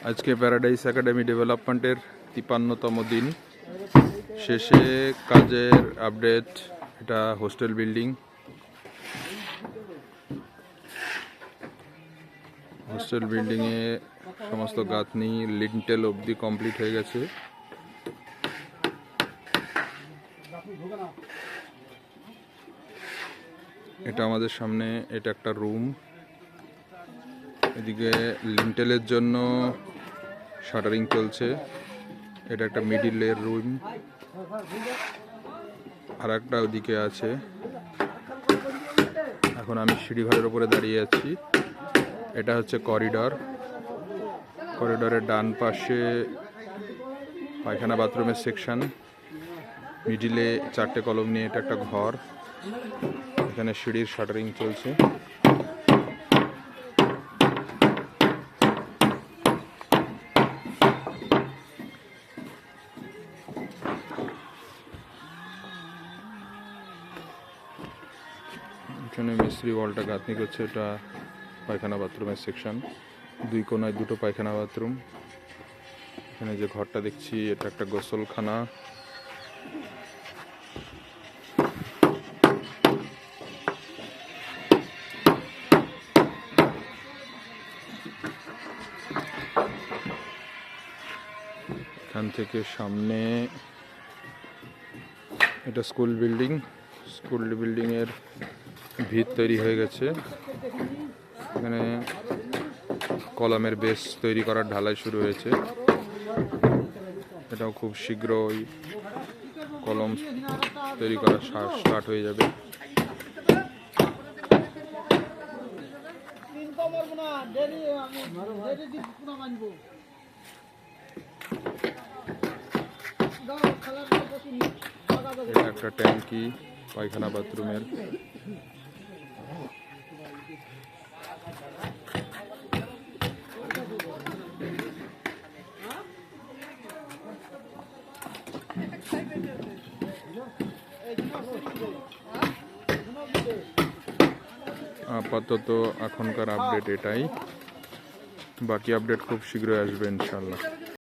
আজকে paradise academy ডেভেলপমেন্টের 53তম দিন শেষে কাজের আপডেট। এটা হোস্টেল বিল্ডিং। হোস্টেল বিল্ডিংয়ে সমস্ত গাঁথনি লিন্টেল অবধি কমপ্লিট হয়ে গেছে। এটা আমাদের সামনে, এটা একটা রুম। এদিকে লিন্টেলের জন্য শাটারিং চলছে। এটা একটা মিডিলের রুম, আর একটা ওদিকে আছে। এখন আমি সিঁড়িঘরের উপরে দাঁড়িয়ে আছি। এটা হচ্ছে করিডর। করিডরের ডান পাশে পায়খানা বাথরুমের সেকশন। মিডিলে 4টে কলম নিয়ে এটা একটা ঘর। এখানে সিঁড়ির শাটারিং চলছে। এখানে মিস্ত্রি ওয়ালটা গাঁথনি করছে। এটা পায়খানা বাথরুমের সেকশন। 2 কোনায় 2টো পায়খানা বাথরুম। এখানে যে ঘরটা দেখছি এটা একটা গোসলখানা। এখান থেকে সামনে এটা স্কুল বিল্ডিং। স্কুল বিল্ডিংয়ের ভিত তৈরি হয়ে গেছে। এখানে কলামের বেস তৈরি করার ঢালাই শুরু হয়েছে। এটাও খুব শীঘ্রই কলম তৈরি করা স্টার্ট হয়ে যাবে। এটা একটা ট্যাঙ্কি পায়খানা বাথরুমের। আপাতত এখনকার আপডেট এটাই। বাকি আপডেট খুব শীঘ্রই আসবে ইনশাল্লাহ।